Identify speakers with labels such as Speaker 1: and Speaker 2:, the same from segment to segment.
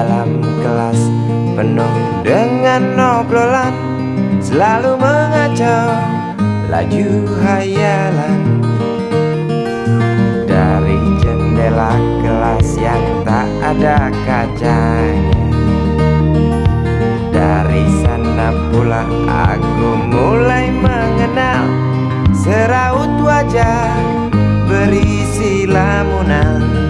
Speaker 1: dalam kelas penuh dengan obrolan, selalu mengacau laju hayalan. Dari jendela kelas yang tak ada kacanya, dari sana pula aku mulai mengenal seraut wajah berisi lamunan.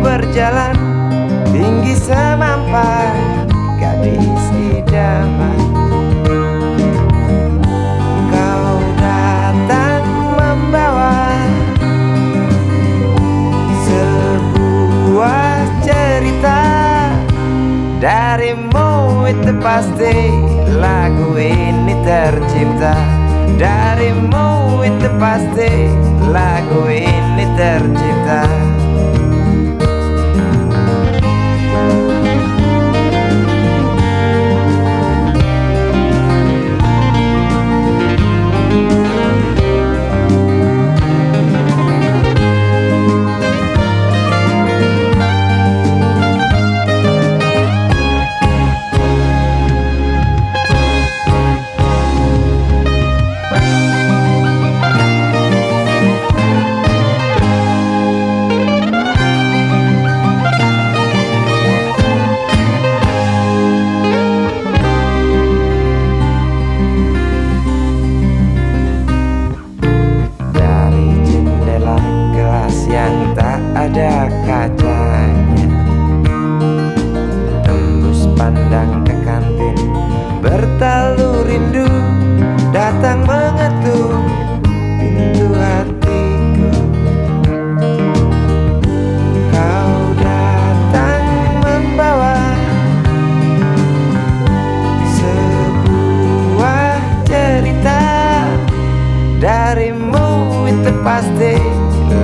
Speaker 1: Berjalan tinggi semampai gadis idaman, kau datang membawa sebuah cerita. Darimu itu pasti lagu ini tercipta. Darimu itu pasti lagu ini tercipta. Ada kacanya, tembus pandang ke kantin, bertalu rindu datang mengetuk pintu hatiku. Kau datang membawa sebuah cerita. Darimu itu pasti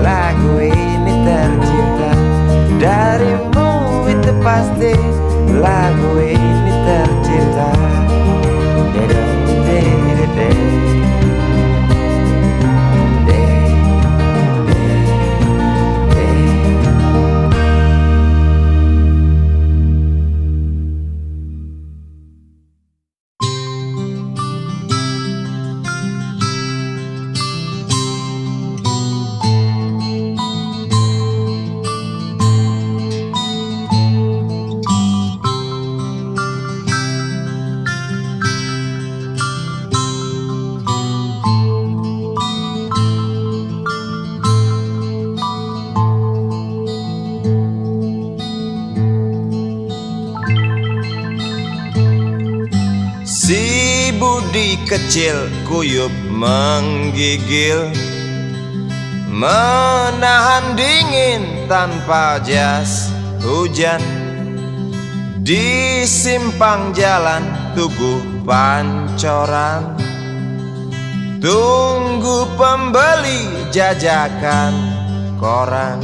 Speaker 1: lagu ini tercipta. Darimu itu pasti lagu ini tercipta.
Speaker 2: Si Budi kecil kuyup menggigil, menahan dingin tanpa jas hujan. Di simpang jalan Tugu Pancoran, tunggu pembeli jajakan koran.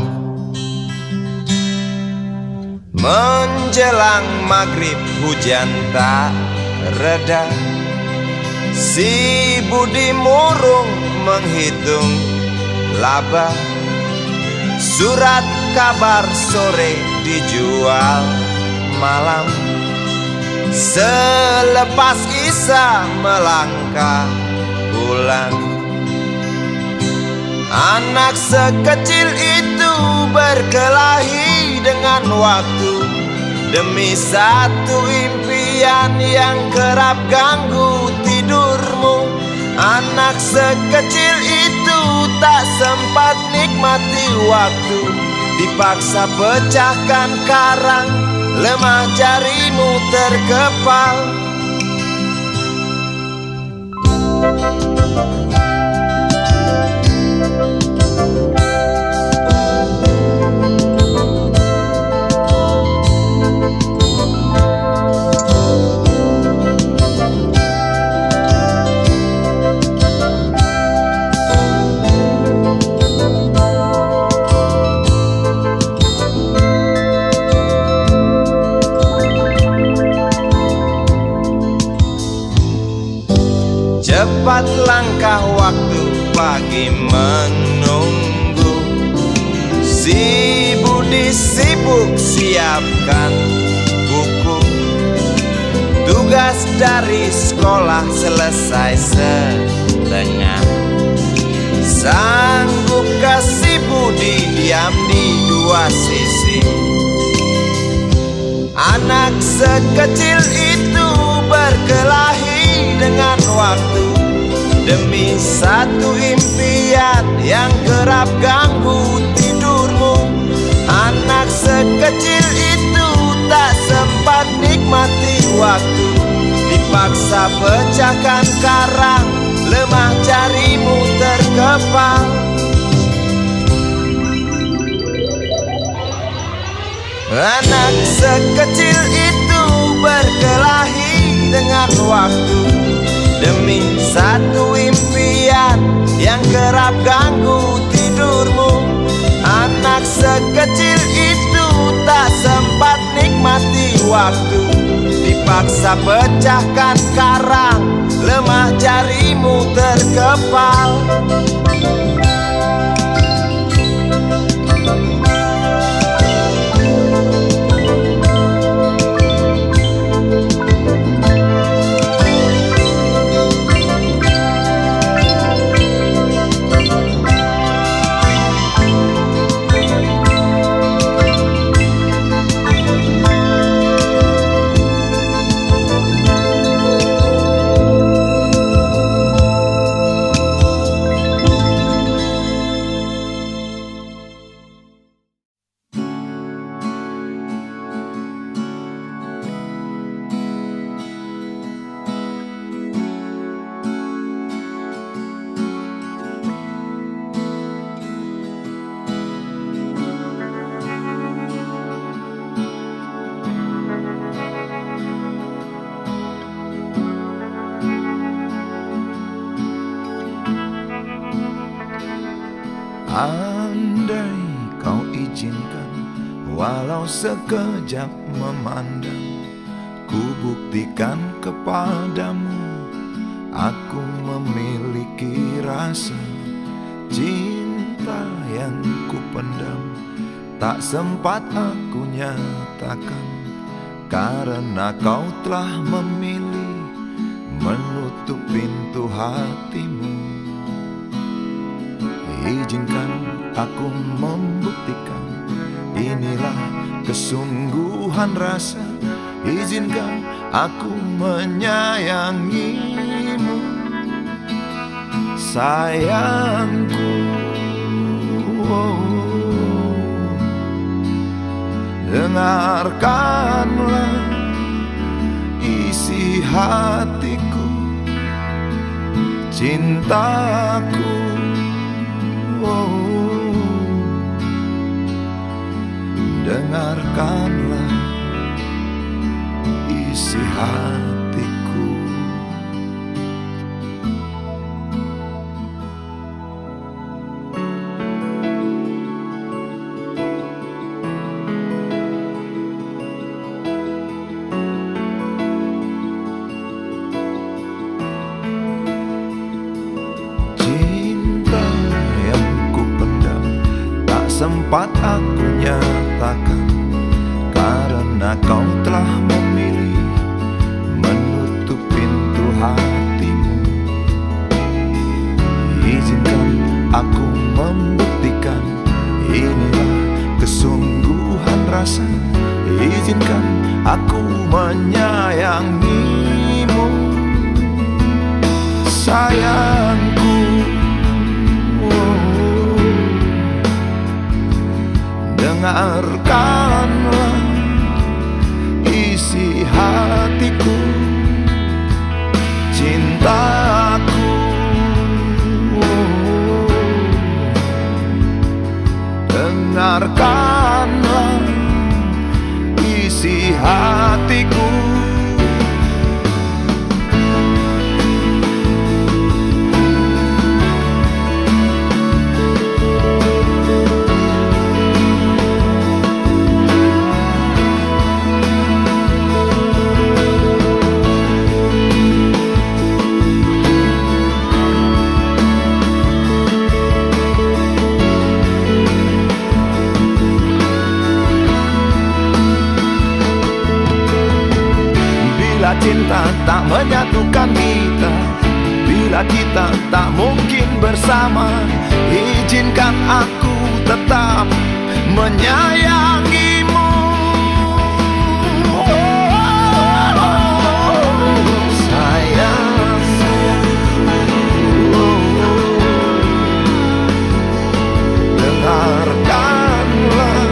Speaker 2: Menjelang maghrib hujan tak reda, si Budi murung menghitung laba. Surat kabar sore dijual malam. Selepas Isya melangkah pulang. Anak sekecil itu berkelahi dengan waktu demi satu impian yang kerap ganggu tidurmu. Anak sekecil itu tak sempat nikmati waktu, dipaksa pecahkan karang, lemah jarimu terkepal. sempat langkah waktu pagi menunggu. Si Budi sibuk siapkan buku, tugas dari sekolah selesai setengah. Sanggup kasih Budi diam di dua sisi. Anak sekecil itu berkelahi dengan waktu demi satu impian yang kerap ganggu tidurmu. Anak sekecil itu tak sempat nikmati waktu, dipaksa pecahkan karang, lemah jarimu terkepal. Anak sekecil itu berkelahi dengan waktu demi satu impian yang kerap ganggu tidurmu. Anak sekecil itu tak sempat nikmati waktu, dipaksa pecahkan karang, lemah jarimu terkepal.
Speaker 3: Andai kau izinkan, walau sekejap memandang, ku buktikan kepadamu, aku memiliki rasa cinta yang ku pendam. Tak sempat aku nyatakan, karena kau telah memilih menutup pintu hatimu. Izinkan aku membuktikan, inilah kesungguhan rasa. Izinkan aku menyayangimu, sayangku. Dengarkanlah isi hatiku, cintaku. Dengarkanlah isi hatiku. Sempat aku nyatakan, karena kau telah memilih menutup pintu hatimu. Izinkan aku membuktikan, inilah kesungguhan rasa. Izinkan aku menyayangimu, sayangku. Dengarkanlah isi hatiku, cintaku. Dengarkanlah isi hatiku. cinta tak menyatukan kita, bila kita tak mungkin bersama, izinkan aku tetap menyayangimu. Sayang, dengarkanlah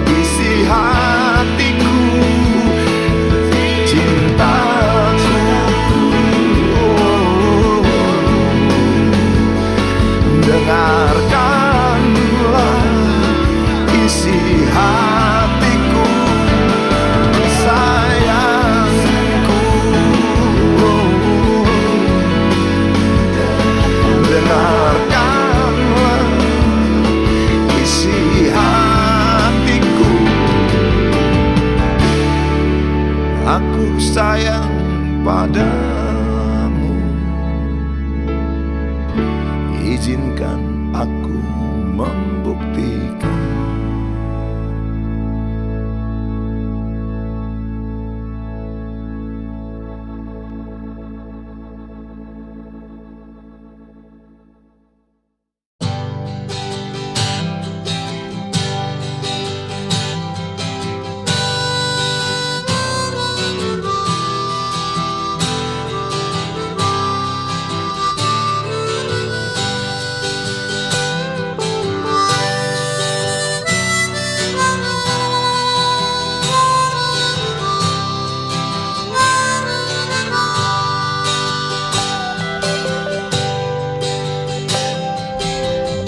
Speaker 3: isi hatiku, cintaku. Dengarkanlah isi hatiku, sayangku. Dengarkanlah isi hatiku. Aku sayang padamu, izinkan aku membuktikan.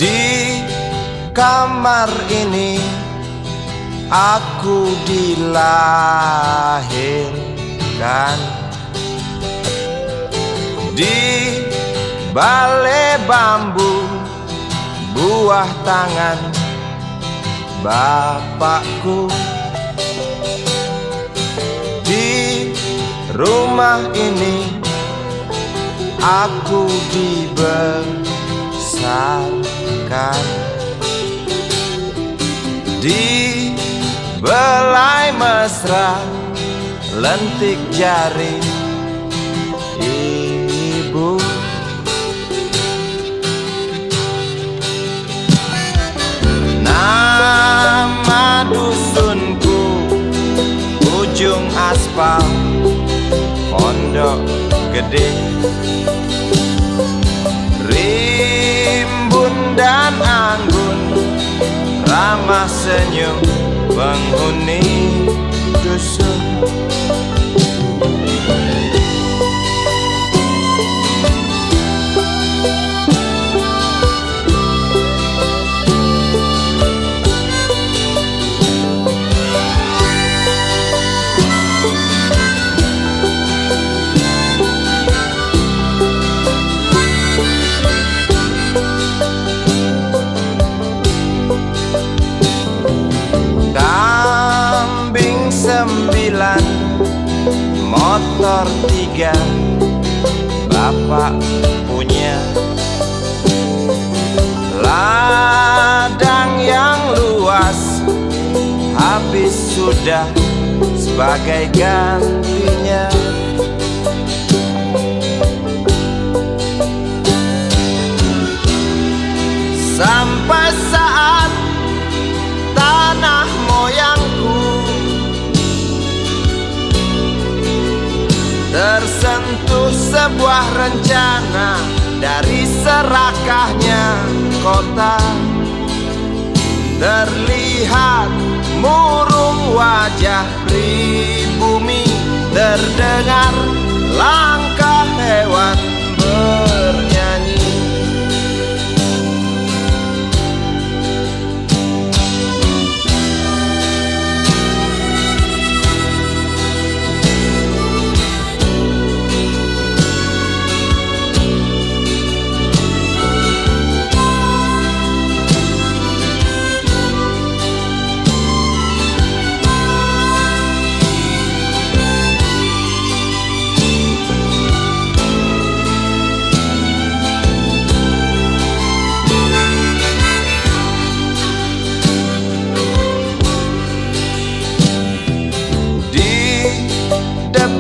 Speaker 2: Di kamar ini aku dilahirkan, di balai bambu buah tangan bapakku. Di rumah ini aku dibesarkan, di belai mesra lentik jari ibu. Nama dusunku ujung aspal Pondok Gede. Rimbun dan anggun ramah senyum penghuni dusun. Motor 3 bapak punya, ladang yang luas habis sudah sebagai gantinya. Sampai saat tanah moyangku tersentuh sebuah rencana dari serakahnya kota, terlihat murung wajah pribumi, terdengar langkah hewan bernyanyi.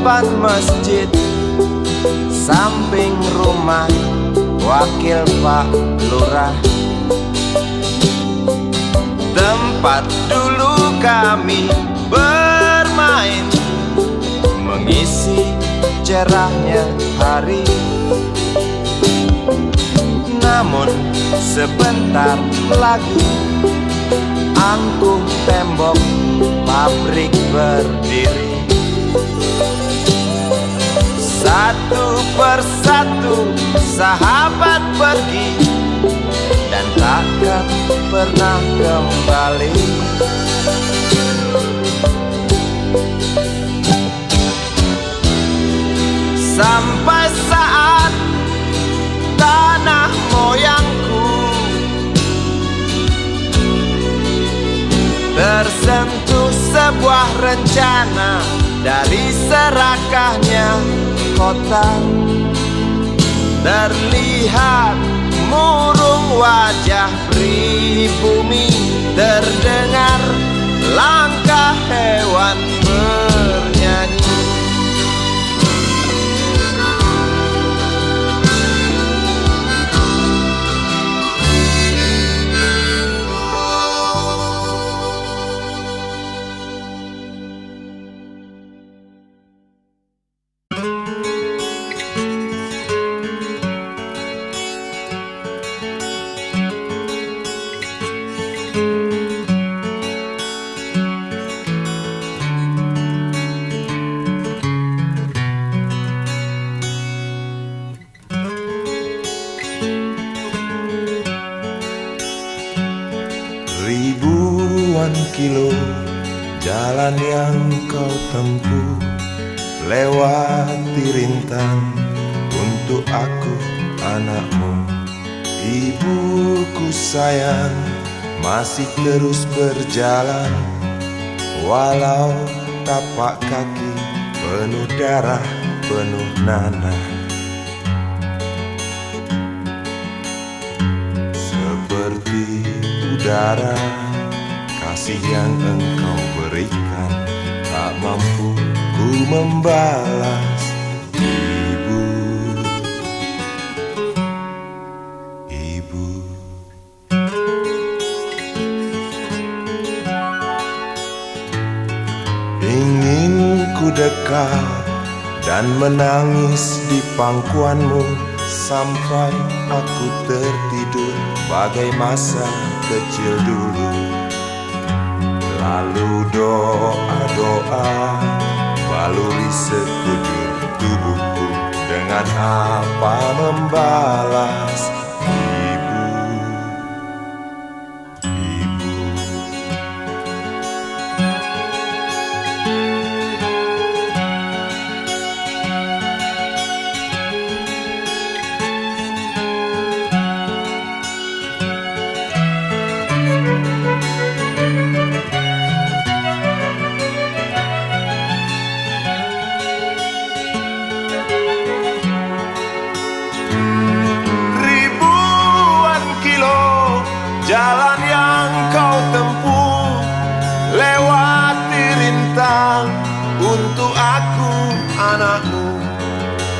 Speaker 1: depan masjid, samping rumah wakil Pak Lurah. Tempat dulu kami bermain, mengisi cerahnya hari. Namun sebentar lagi angkuh tembok pabrik berdiri. Satu persatu sahabat pergi dan takkan pernah kembali. Sampai saat tanah moyangku tersentuh sebuah rencana dari serakahnya kota. Terlihat murung wajah pribumi, terdengar langkah hewan bernyanyi.
Speaker 3: Ribuan kilo jalan yang kau tempuh, lewati rintang untuk aku anakmu. Ibuku sayang masih terus berjalan, walau tapak kaki penuh darah, penuh nanah. Seperti udara, kasih yang engkau berikan tak mampu ku membalas. Ibu, ibu. Ingin ku dekat dan menangis di pangkuanmu sampai aku tertidur bagai masa kecil dulu. Lalu doa-doa baluri sekujur tubuhku, dengan apa membalas. Ibu, ibu. Jalan yang kau tempuh, lewati rintang untuk aku anakmu.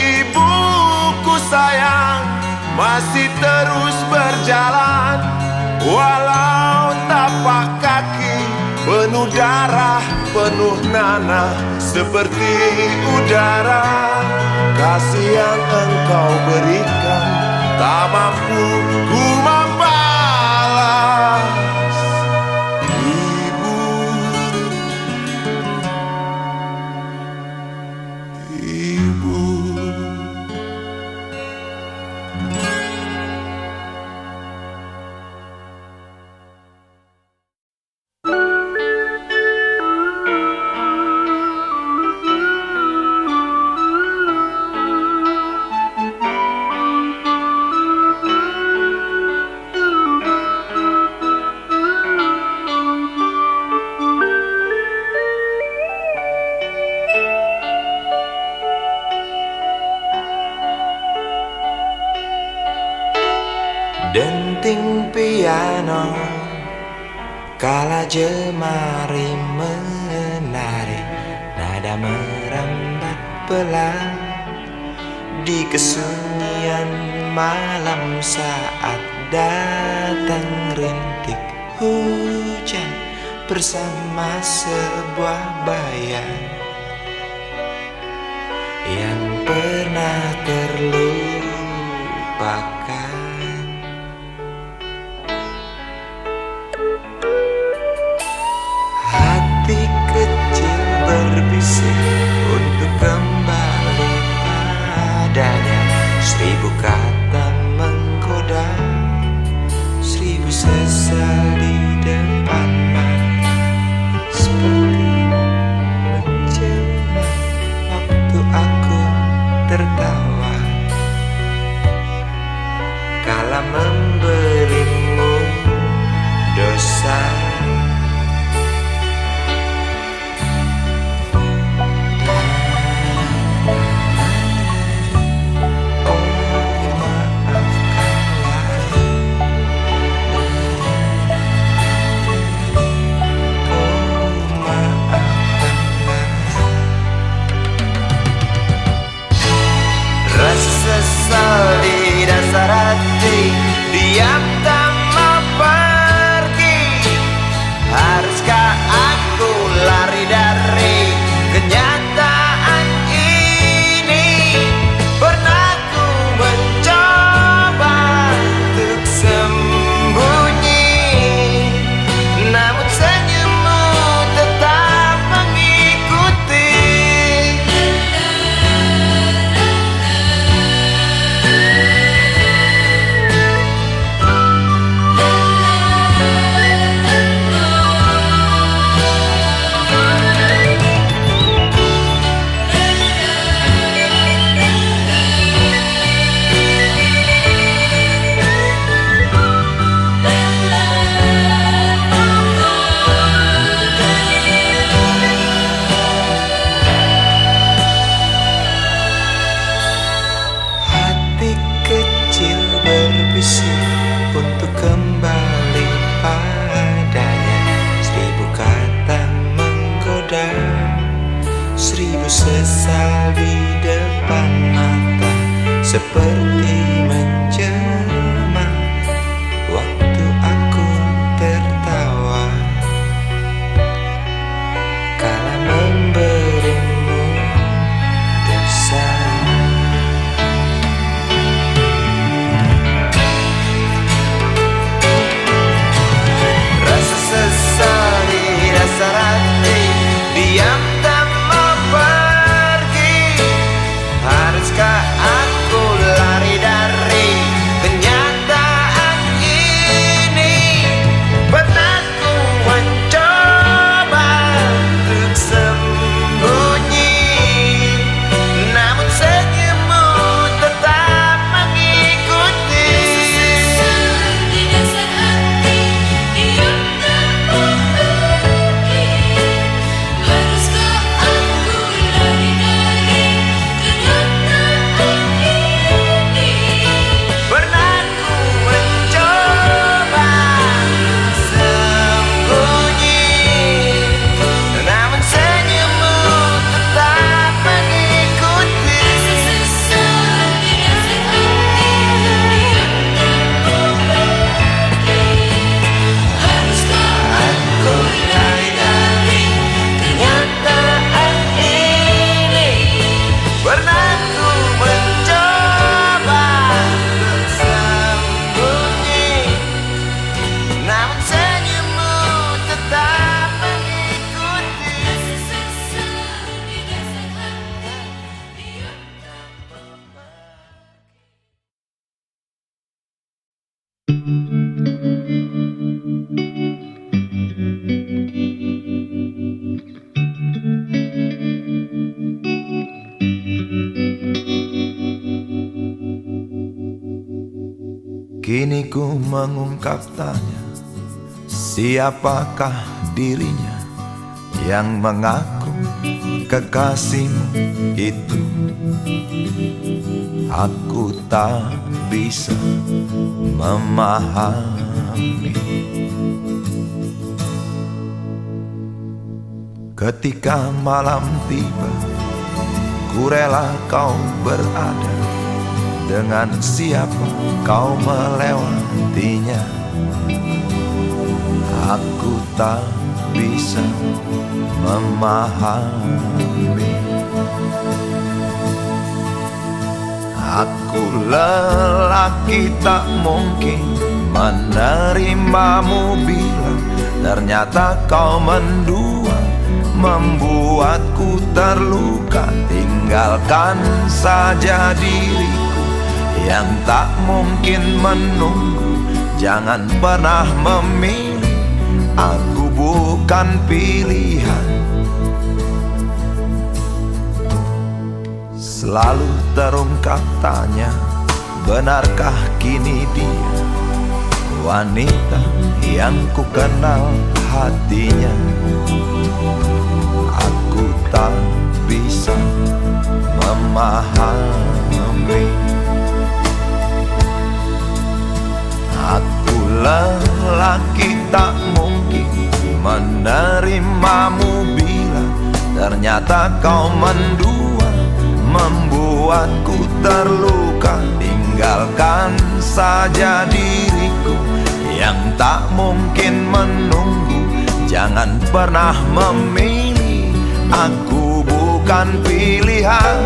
Speaker 3: Ibuku sayang masih terus berjalan, walau tapak kaki penuh darah, penuh nanah. Seperti udara, kasih yang engkau berikan tak mampu ku membalas. Ibu, ibu.
Speaker 1: Denting piano kala jemari menari, nada merambat terbelah di kesunyian malam saat datang rintik hujan bersama sebuah bayang yang pernah terlupakan. Hati kecil berbisik untuk kembali padanya. 1000 kata menggoda, 1000 sesal di depan mata, seperti menjelma waktu aku tertawa kala memberimu dosa. Sesal di dasar hati, diam tak mau pergi. Haruskah aku lari dari kenyataan ini? Pernah ku mencoba untuk sembunyi, namun senyummu tetap mengikuti. Berbisik untuk kembali padanya. 1000 kata menggoda, 1000 sesal di depan mata, seperti menjelma waktu aku tertawa kala memberimu dosa. Sesal di dasar hati, diam tak mau pergi. Haruskah aku lari dari kenyataan ini? Pernah ku mencoba untuk sembunyi, namun senyummu tetap mengikuti.
Speaker 4: Di dasar hati, diam tak mau pergi. Haruskah aku lari dari kenyataan ini?
Speaker 1: Pernah ku mencoba sembunyi, namun senyummu tetap mengikuti.
Speaker 4: Sesal di dasar hati, diam tak mau pergi. Haruskah
Speaker 1: Aku lari dari kenyataan ini. Pernah ku mencoba untuk sembunyi, namun senyummu tetap mengikuti.
Speaker 4: sesal di dasar hati, diam tak mau pergi.
Speaker 2: Kini ku mengungkap tanya, siapakah dirinya yang mengaku kekasihmu itu? Aku tak bisa memahami. Ketika malam tiba, Ku rela kau berada, dengan siapa kau melewatinya. Aku tak bisa memahami. Aku lelaki tak mungkin menerimamu bila ternyata kau mendua, membuatku terluka. Tinggalkan saja diriku yang tak mungkin menunggu. Jangan pernah memilih, aku bukan pilihan. Selalu terungkap tanya, benarkah kini dia wanita yang ku kenal hatinya? Aku tak bisa memahami. Aku lelaki tak mungkin menerimamu bila ternyata kau mendua, membuatku terluka. Tinggalkan saja diriku yang tak mungkin menunggu. Jangan pernah memilih, aku bukan pilihan.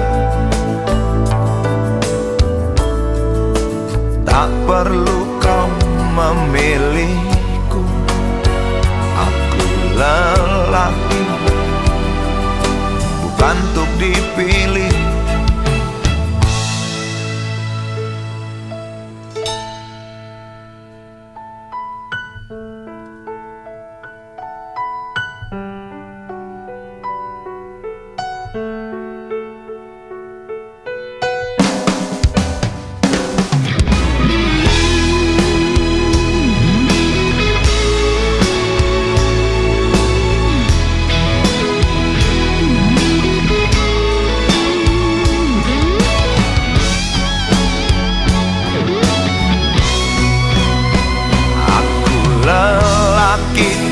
Speaker 2: Tak perlu kau memilihku, aku lelaki bukan untuk dipilih.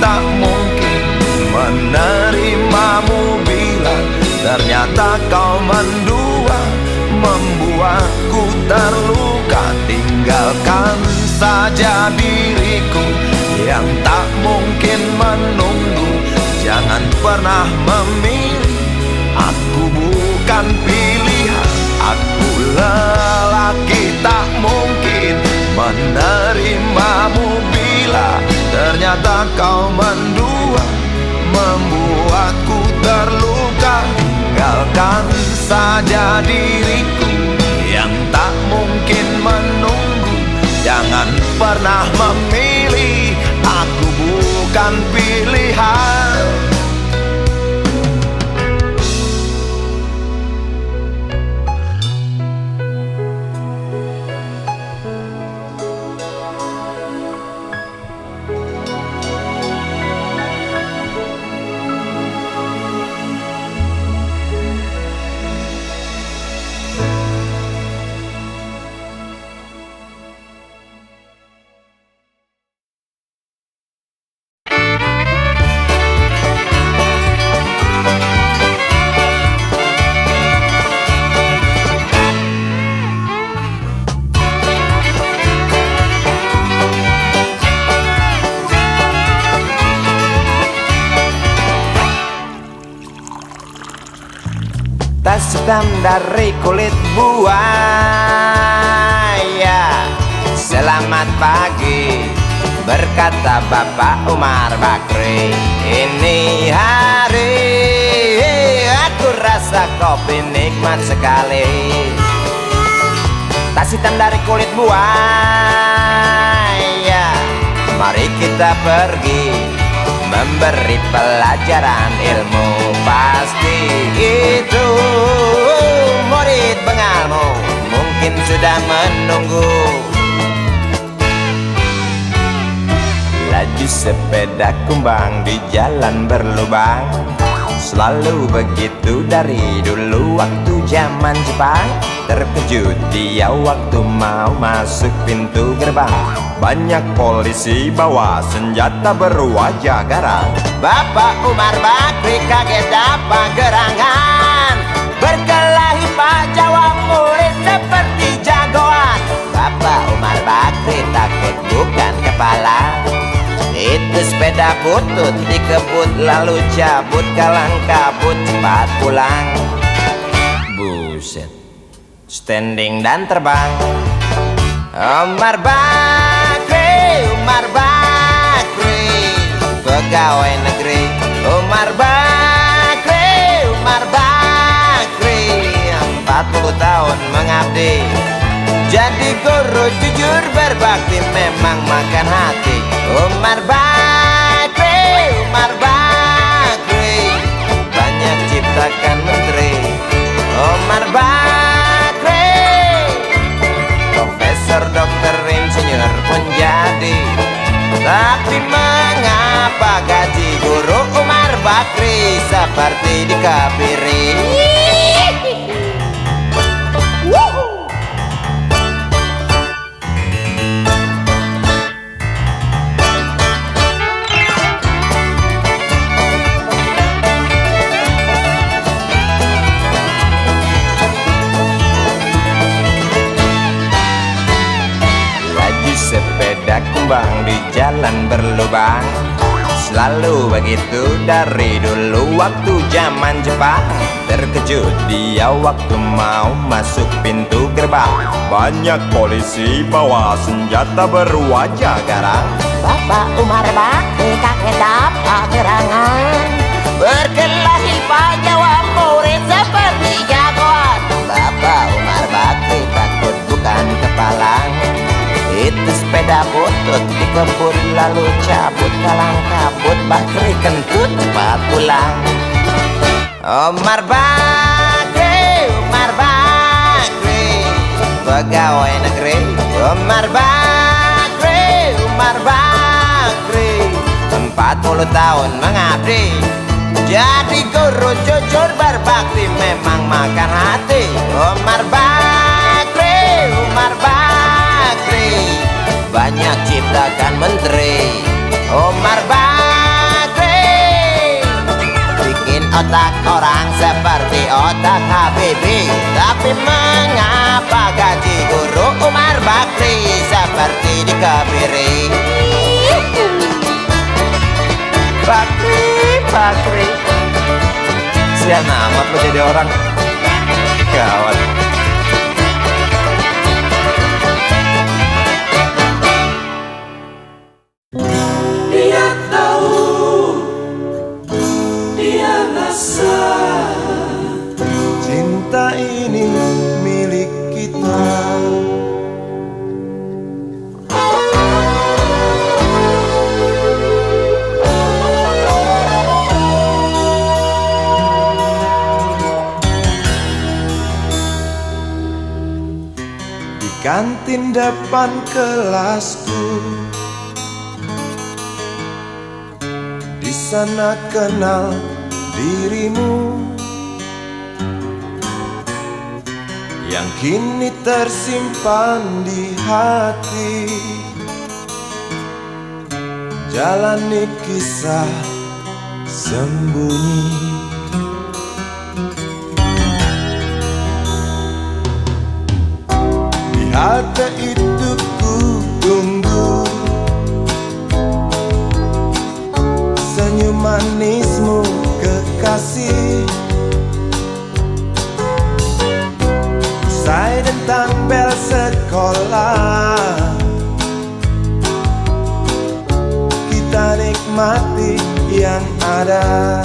Speaker 2: Tak mungkin menerimamu bila ternyata kau mendua, membuatku terluka. Tinggalkan saja diriku yang tak mungkin menunggu. Jangan pernah memilih, aku bukan pilihan. Aku lelaki tak mungkin menerimamu bila ternyata kau mendua, membuatku terluka. Tinggalkan saja diriku yang tak mungkin menunggu. Jangan pernah memilih, aku bukan pilihan. Tas hitam dari kulit buaya. Selamat pagi, berkata Bapak Umar Bakri. Ini hari aku rasa kopi nikmat sekali. Tas hitam dari kulit buaya, mari kita pergi memberi pelajaran ilmu. Pasti itu murid bengalmu mungkin sudah menunggu. Laju sepeda kumbang di jalan berlubang, selalu begitu dari dulu waktu zaman Jepang. Terkejut dia waktu mau masuk pintu gerbang. Banyak polisi bawa senjata berwajah garang. Bapak Umar Bakri kaget dapat gerangan, berkelahi sepeda butut dikebut lalu cabut kalang kabut cepat pulang. Buset, standing dan terbang. Umar Bakri, pegawai negeri. Umar Bakri, 40 tahun mengabdi. Jadi guru jujur berbakti memang makan hati. Umar Bakri, banyak ciptakan menteri. Umar Bakri, profesor, dokter, insinyur pun jadi. Tapi mengapa gaji guru Umar Bakri seperti dikebiri? Sepeda kumbang di jalan berlubang, selalu begitu dari dulu waktu zaman Jepang. Terkejut dia waktu mau masuk pintu gerbang. Banyak polisi bawa senjata berwajah garang.
Speaker 5: Bapak Umar Bakri kaget dapat gerangan,
Speaker 2: Berkelahi Jawa murid seperti jagoan. Bapak Umar Bakri takut bukan kepalang. Itu sepeda butut dikebut lalu cabut kalang kabut. Bakri kentut cepat pulang. Umar Bakri, pegawai negeri. Umar Bakri, 40 tahun mengabdi. Jadi guru jujur berbakti memang makan hati. Umar Bakri, banyak ciptakan menteri. Umar Bakri bikin otak orang seperti otak Habibie. Tapi mengapa gaji guru Umar Bakri seperti dikebiri? Bakri, sian amat lo jadi orang. Gawat.
Speaker 1: Dia tahu, dia rasa
Speaker 3: Cinta ini milik kita. Di kantin depan kelasku, di sana kenal dirimu yang kini tersimpan di hati. Jalani kisah sembunyi. Di halte itu ku tunggu senyum manismu kekasih. Usai dentang bel sekolah, kita nikmati yang ada.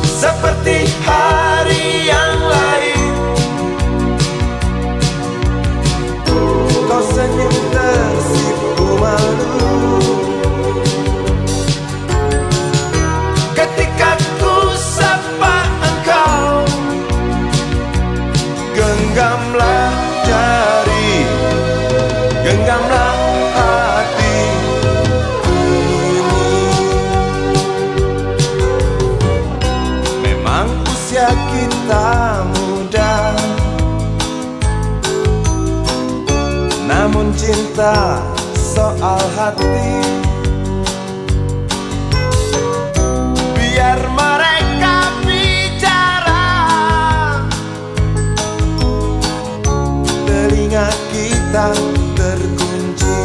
Speaker 3: Seperti hari yang lain, kau senyum tersipu malu ketika ku sapa engkau. Genggamlah jari, genggamlah hati ini. Memang usia kita muda, namun cinta soal hati. Biar mereka bicara, telinga kita terkunci.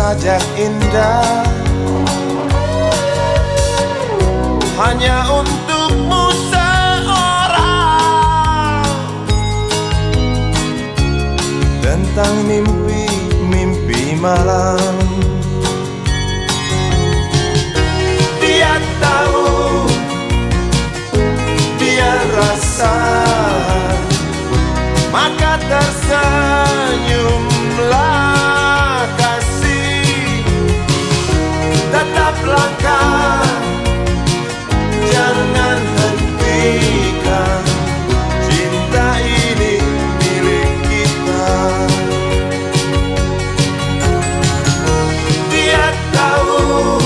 Speaker 3: saja indah, hanya untukmu seorang. Tentang mimpi-mimpi malam, dia tahu, dia rasa, maka tersenyumlah kasih. Tetap langkah, jangan hentikan, cinta ini milik kita. Dia tahu,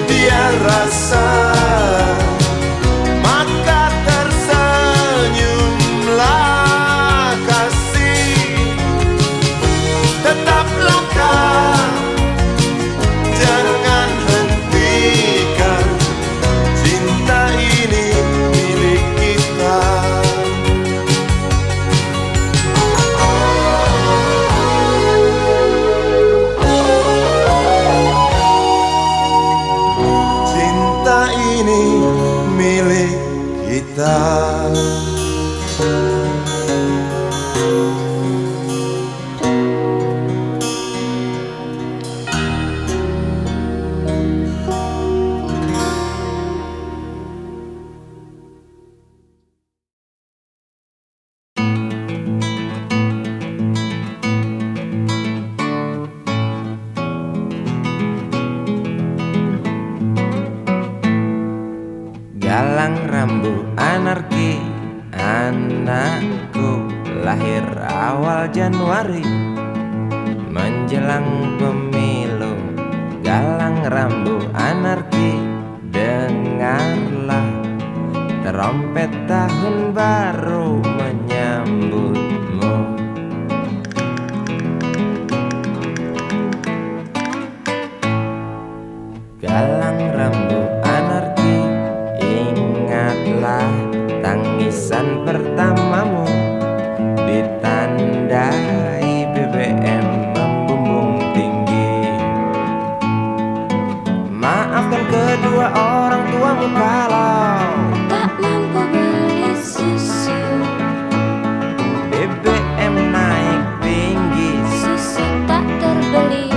Speaker 3: dia rasa, maka tersenyumlah kasih. Tetap langkah, jangan hentikan, cinta ini milik kita. Cinta ini milik kita.
Speaker 2: Galang rambu anarki, anakku lahir awal Januari menjelang pemilu. Galang rambu anarki, dengarlah trompet tahun baru menyambutmu. Galang rambu anarki, ingatlah tangisan pertamamu, ditandai BBM membumbung tinggi. Maafkan kedua orang tuamu kalau
Speaker 4: tak mampu beli susu,
Speaker 2: BBM naik tinggi.
Speaker 4: susu tak terbeli.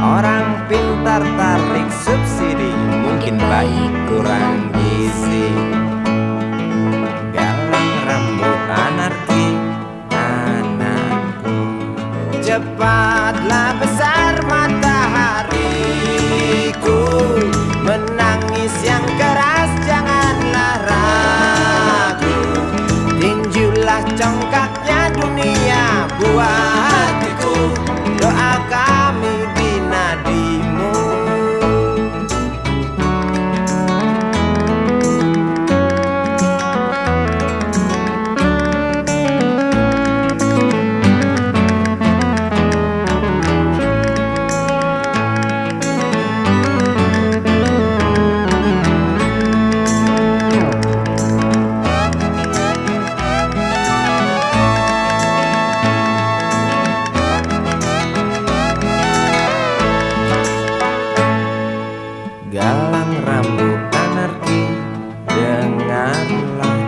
Speaker 2: Orang pintar tarik subsidi, mungkin bayi kurang gizi. Galang rambut anarki, anakku. Cepatlah besar matahariku, menangis yang keras janganlah ragu. Tinjulah congkaknya dunia buah hatiku, doa kami di nadimu. Galang rambut anarki, dengarlah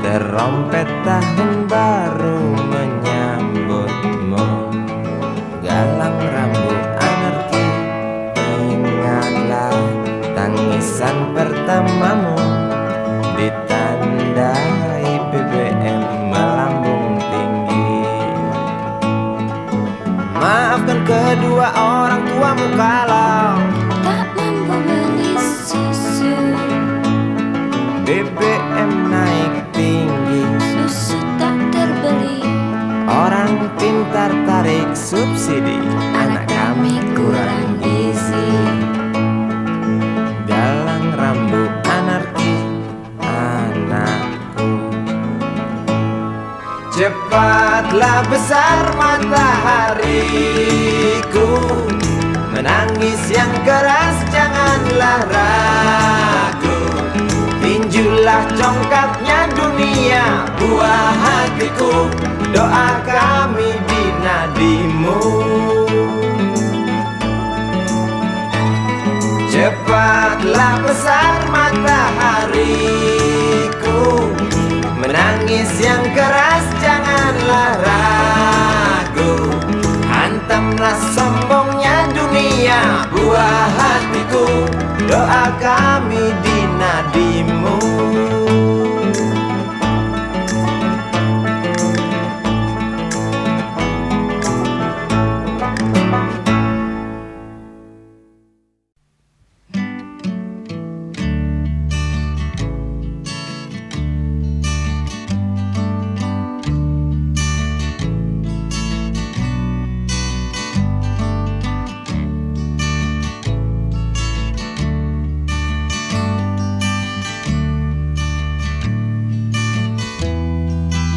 Speaker 2: terompet tahun baru menyambutmu. Galang rambut anarki, ingatlah tangisan pertamamu, ditandai BBM melambung tinggi. Maafkan kedua orang tuamu kalau
Speaker 4: Tak mampu beli susu,
Speaker 2: BBM naik tinggi.
Speaker 4: susu tak terbeli.
Speaker 2: Orang pintar tarik subsidi, anak kami kurang gizi. Galang rambut anarki, anakku. Cepatlah besar matahariku, menangis yang keras janganlah ragu. Tinjulah congkaknya dunia buah hatiku, doa kami di nadimu. Telah besar matahariku, menangis yang keras janganlah ragu. Hantamlah sombongnya dunia, buah hatiku, doa kami di nadimu.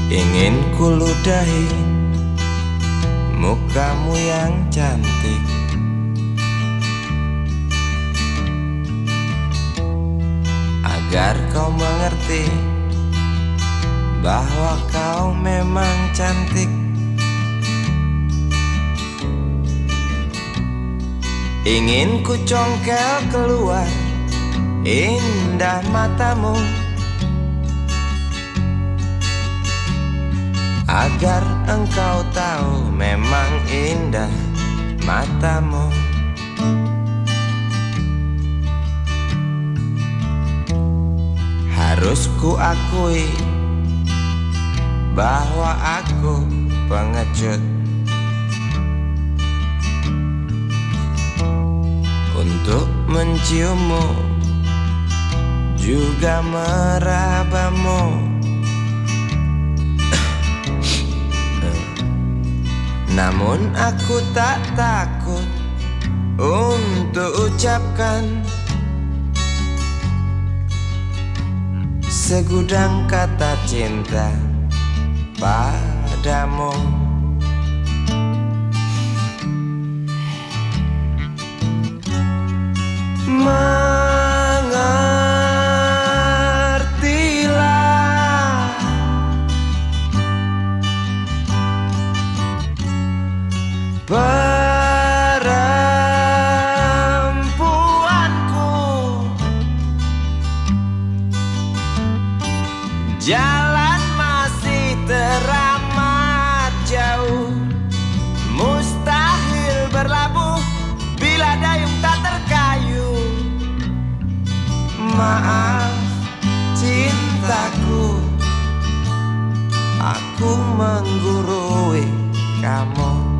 Speaker 2: Ingin kuludahi mukamu yang cantik, agar kau mengerti bahwa kau memang cantik. Ingin ku congkel keluar indah matamu, agar engkau tahu memang indah matamu. Harus ku akui bahwa aku pengecut untuk menciummu, juga merabamu. Namun aku tak takut untuk ucapkan segudang kata cinta padamu. Mengertilah perempuanku, jalan masih teramat jauh, mustahil berlabuh bila dayung tak terkayuh. Maaf cintaku, aku menggurui kamu.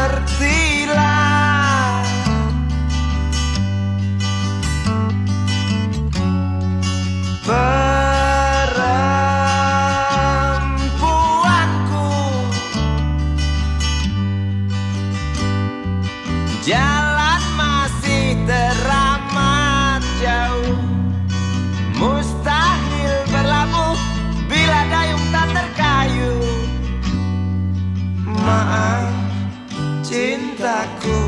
Speaker 2: Mengertilah perempuanku, jalan masih teramat jauh, mustahil berlabuh bila dayung tak terkayuh. Maaf cintaku,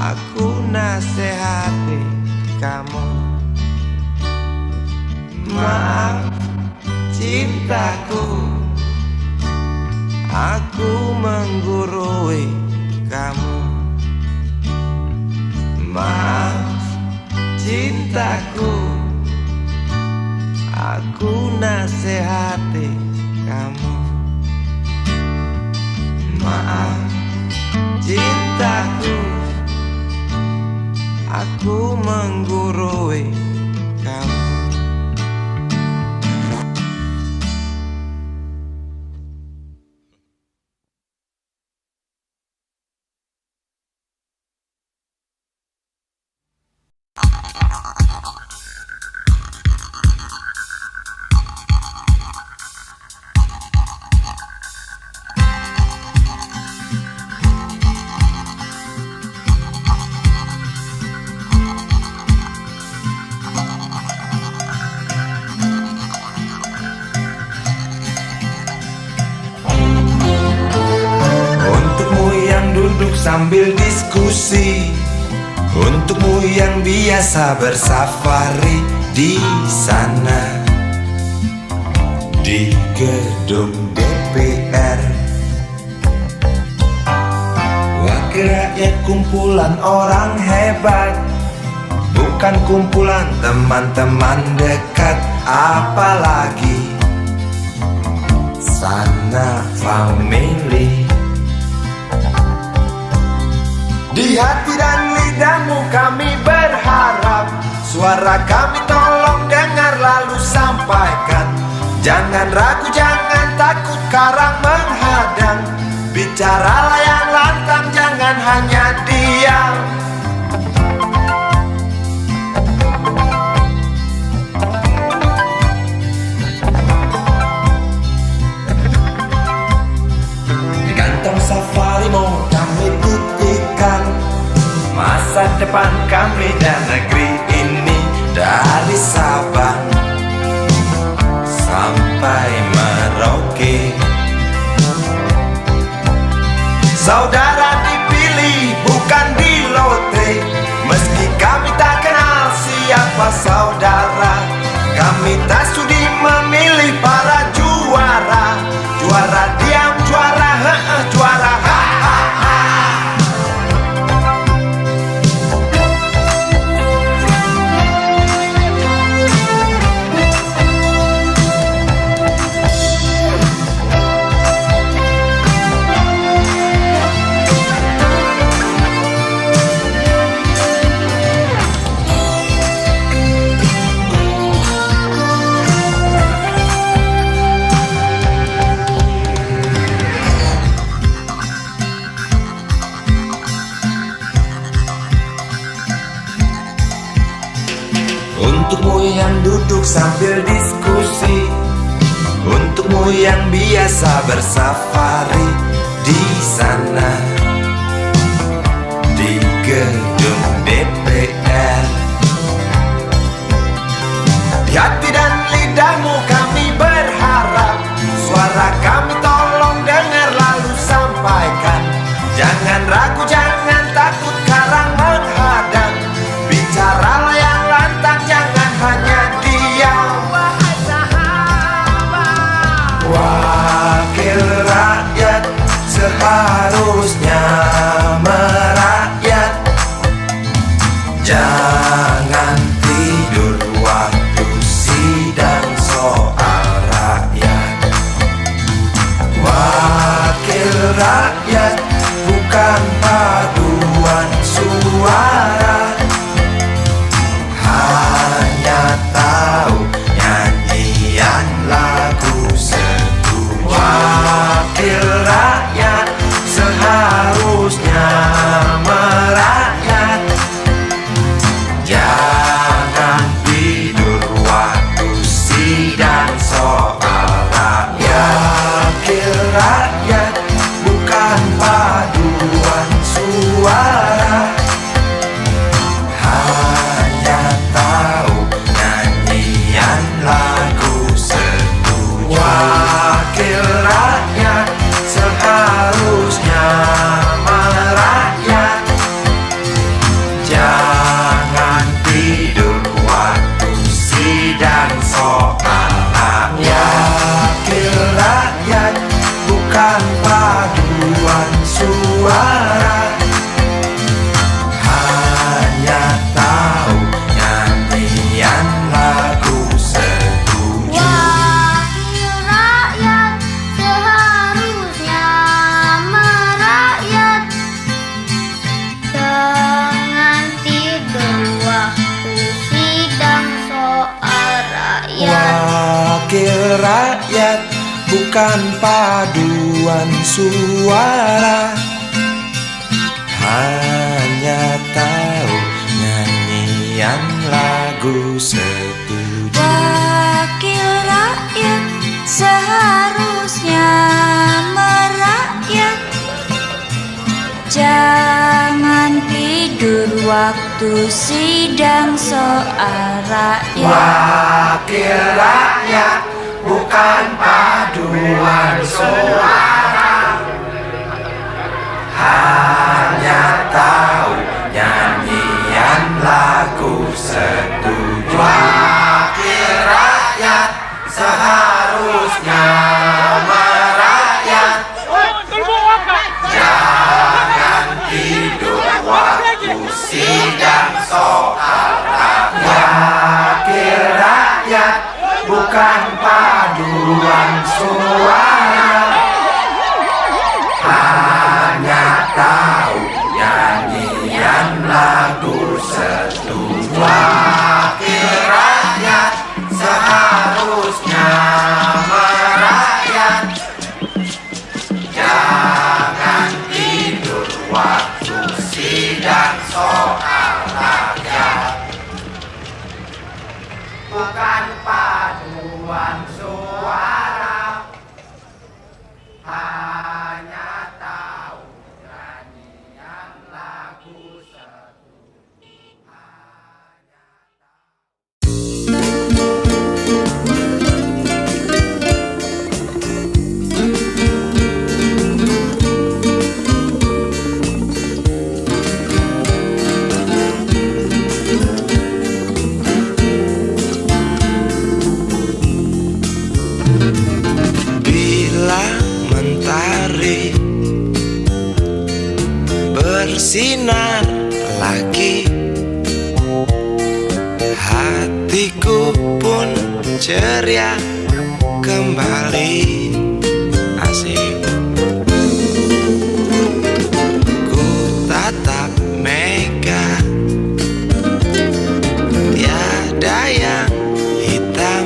Speaker 2: aku nasihati kamu. Maaf cintaku, aku menggurui kamu. Maaf cintaku, aku nasihati kamu. Maaf cintaku, aku menggurui kamu.
Speaker 3: sambil diskusi. Untukmu yang biasa bersafari di sana, di gedung DPR. Wakil rakyat kumpulan orang hebat, bukan kumpulan teman-teman dekat. Apalagi sana family. Di hati dan lidahmu kami berharap, suara kami tolong dengar lalu sampaikan. Jangan ragu, jangan takut karang menghadang. Bicaralah yang lantang, jangan hanya diam. Di kantong safarimu kami titipkan masa depan kami dan negeri ini, dari Sabang sampai Merauke. Saudara dipilih bukan di lotre, meski kami tak kenal siapa saudara. Kami tak sudi memilih para juara. Juara diam, juara juara Untukmu yang duduk sambil diskusi, untukmu yang biasa bersafari di sana, di gedung DPR. Di hati dan lidahmu kami berharap, suara kami tolong dengar lalu sampaikan. Jangan ragu, jangan takut karang menghadang. Bicaralah yang lantang, jangan hanya diam. Wahai sahabat, wakil rakyat seharusnya merakyat. Jangan tidur waktu sidang soal rakyat. Wakil rakyat bukan paduan suara, hanya tahu nyanyian lagu setuju. Wakil rakyat seharusnya merakyat. Jangan tidur waktu sidang soal rakyat. Wakil rakyat bukan paduan suara, hanya tahu nyanyian lagu setuju. Wakil rakyat seharusnya merakyat. Jangan tidur waktu sidang soal rakyat. Wakil rakyat bukan paduan suara, hanya tahu nyanyian lagu setuju.
Speaker 4: Wakil rakyat seharusnya merakyat. Jangan tidur waktu sidang soal rakyat.
Speaker 3: Wakil rakyat bukan paduan suara, hanya tahu nyanyian lagu setuju.
Speaker 4: Wakil rakyat seharusnya merakyat. Jangan tidur waktu sidang soal rakyat.
Speaker 3: Wakil rakyat bukan paduan suara, hanya
Speaker 2: tahu nyanyian lagu setuju. Wakil rakyat seharusnya merakyat, jangan tidur waktu sidang soal rakyat. Wakil rakyat bukan paduan suara, hanya tahu nyanyian lagu setuju. Wakil rakyat seharusnya merakyat, jangan tidur waktu sidang soal rakyat. Bukan paduan suara, hanya tahu nyanyian lagu setuju. Bila mentari bersinar lagi, hatiku pun ceria kembali. Asik. Ku tatap mega, tiada yang hitam.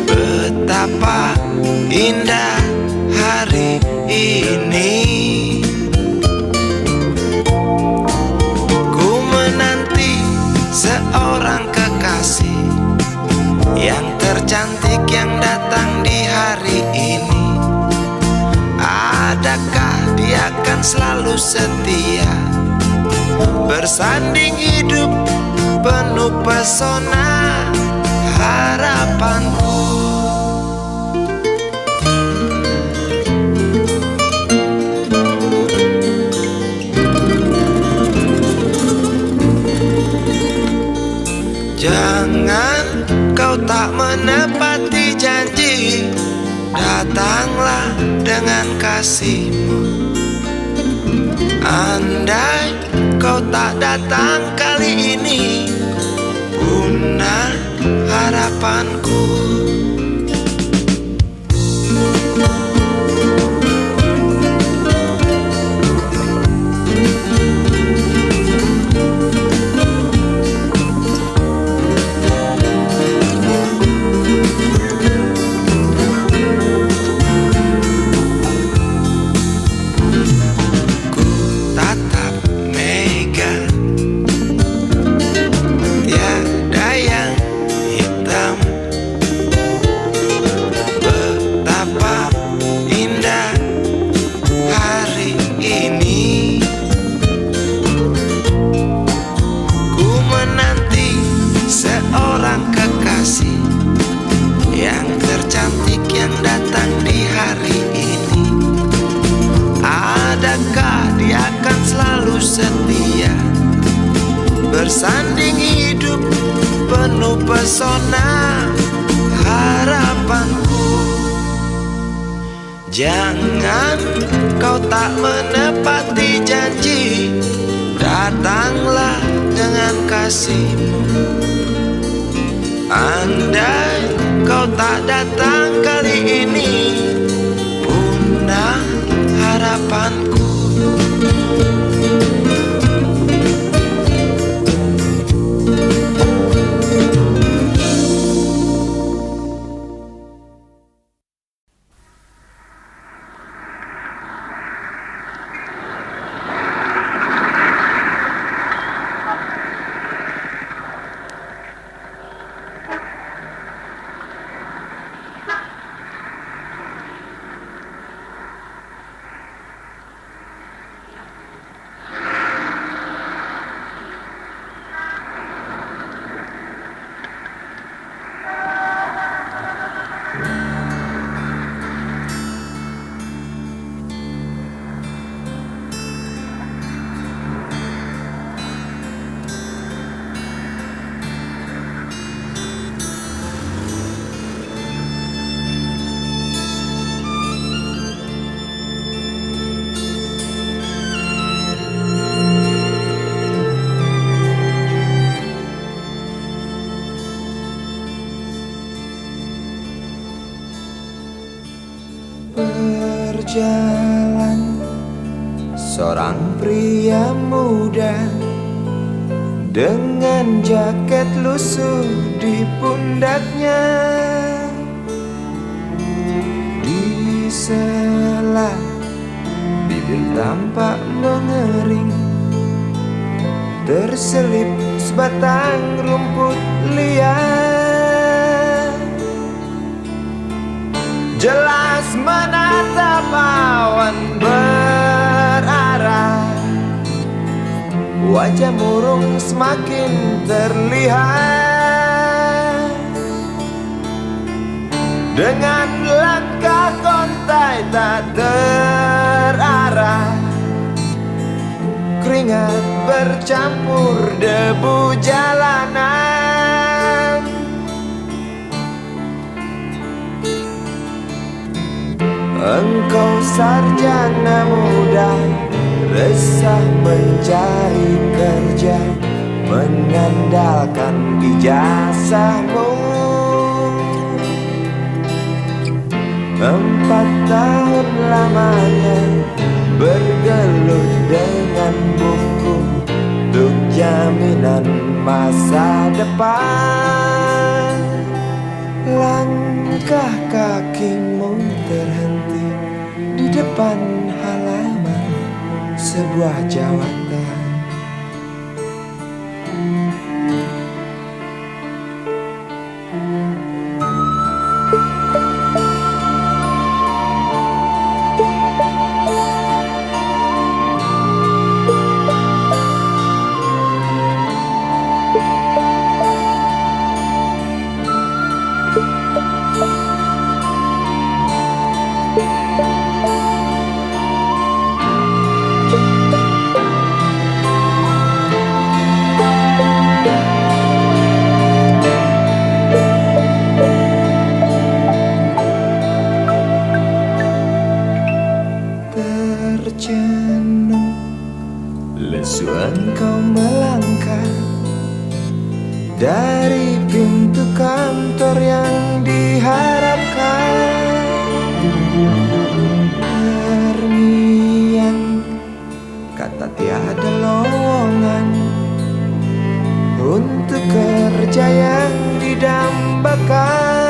Speaker 2: Betapa indah hari ini. Ku menanti seorang kekasih yang tercantik yang datang di hari ini. Adakah dia akan selalu setia, bersanding hidup penuh pesona harapanku. Jangan kau tak menepati janji, datanglah dengan kasihmu. Andai kau tak datang kali ini, punah harapanku. Setia bersanding hidup penuh pesona harapanku. Jangan kau tak menepati janji, datanglah dengan kasihmu. Andai kau tak datang kali ini, punah harapanku.
Speaker 3: berjalan, seorang pria muda dengan jaket lusuh di pundaknya. Di sela bibir tampak mengering, terselip sebatang rumput liar. Jelas menatap awan berarah, wajah murung semakin terlihat. Dengan langkah kontai tak terarah, keringat bercampur debu jalanan. Engkau sarjana muda, resah mencari kerja, mengandalkan ijazahmu. 4 tahun lamanya bergelut dengan buku untuk jaminan masa depan. Langkah kakimu terhenti di depan halaman sebuah jawatan. Tercenung lesu engkau melangkah dari pintu kantor yang diharapkan. Terngiang kata tiada lowongan untuk kerja yang didambakan.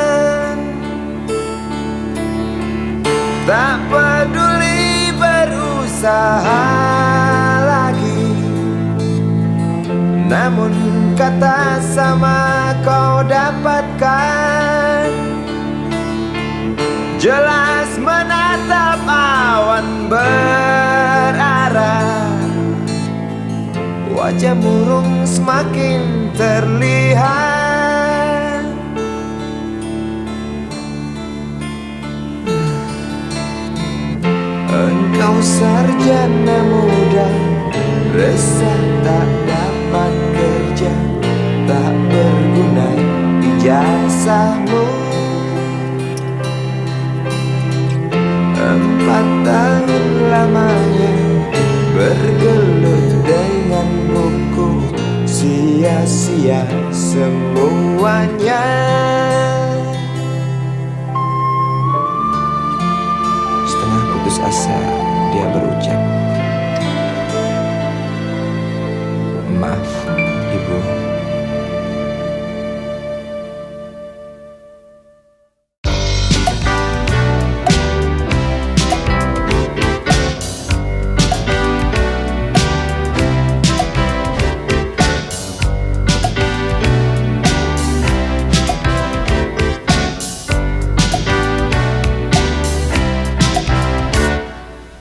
Speaker 3: Tak peduli berusaha lagi, namun kata sama kau dapatkan. Jelas menatap awan berarah, wajah murung semakin terlihat. Engkau sarjana muda, resah tak dapat kerja, tak berguna ijazahmu. 4 tahun lamanya bergelut dengan buku, sia-sia semuanya. Setengah putus asa dia berucap, "Maaf, Ibu."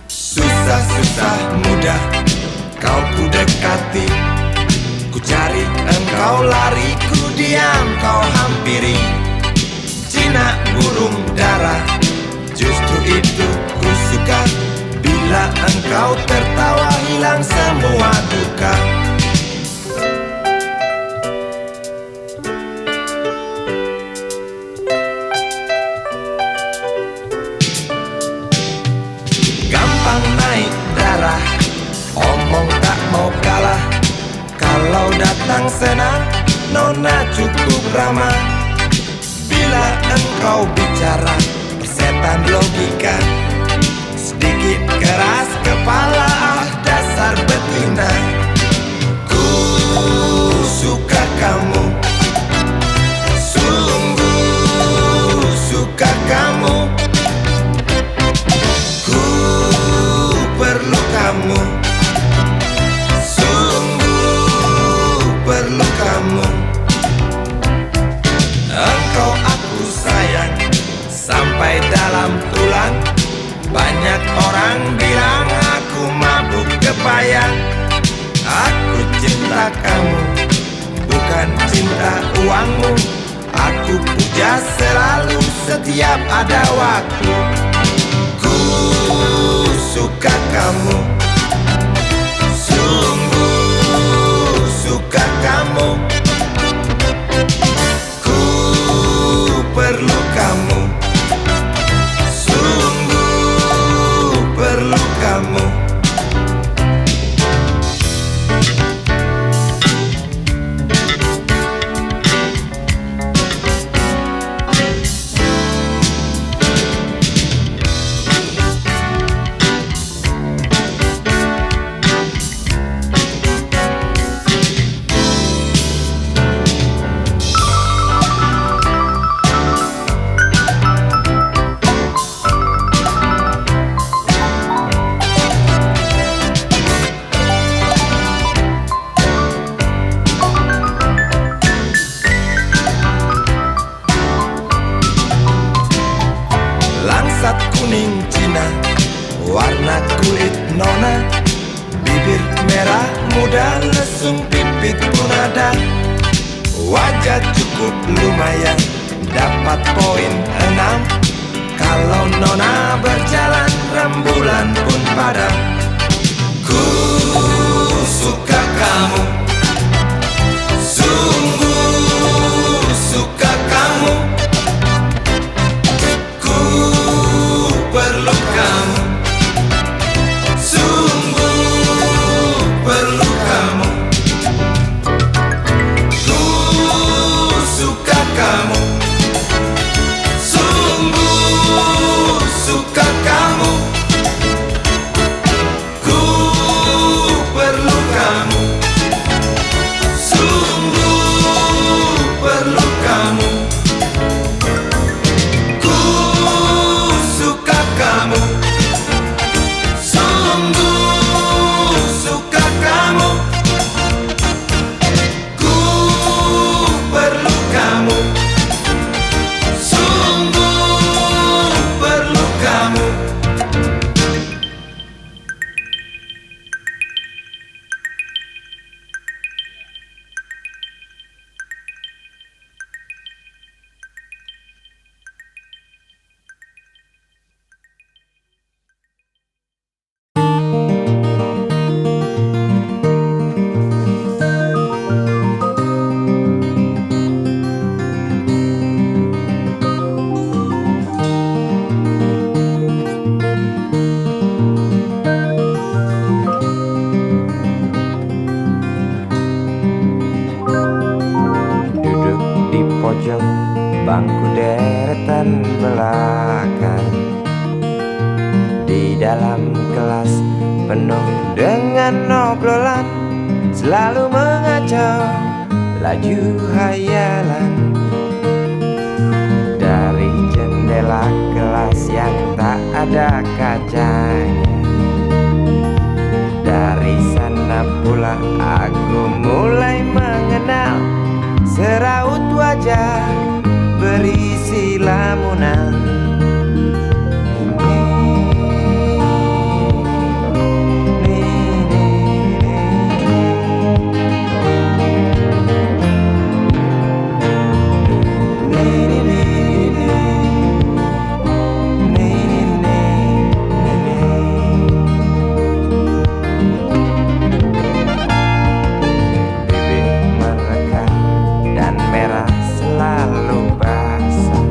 Speaker 3: Susah mudah kau ku dekati, ku cari engkau lari, ku diam kau hampiri. Jinak burung dara, justru itu ku suka, bila engkau tertawa hilang semua duka. Gampang naik darah, omong tak mau kalah. Kalau datang senang, nona cukup ramah. Bila engkau bicara, persetan logika, sedikit keras kepala, dasar betina. Ku suka kamu, sungguh suka kamu. Ku perlu kamu, sungguh perlu kamu. Engkau aku sayang sampai dalam tulang. Banyak orang bilang aku mabuk kepayang. Aku cinta kamu, bukan cinta uangmu. Aku puja selalu setiap ada waktu. Ku suka kamu, sungguh suka kamu. Ku perlu kamu, sungguh perlu kamu. Langsat kuning Cina, warna kulit nona. Bibir merah muda, lesung pipit pun ada. Wajah cukup lumayan, dapat poin 6. Kalau nona berjalan, rembulan pun padam. Ku suka kamu, sungguh suka kamu. Perlu kamu, sungguh perlu kamu. Ku suka kamu, sungguh suka kamu. Ku perlu kamu, sungguh perlu kamu. Kamu, sungguh suka kamu. Ku perlu kamu, sungguh perlu kamu.
Speaker 2: Pojok bangku deretan belakang, di dalam kelas penuh dengan obrolan, selalu mengacau laju hayalan. Dari jendela kelas yang tak ada kacanya, dari sana pula aku mulai mengenal seraut wajah berisi lamunan. Bibir mereka dan merah selalu basah.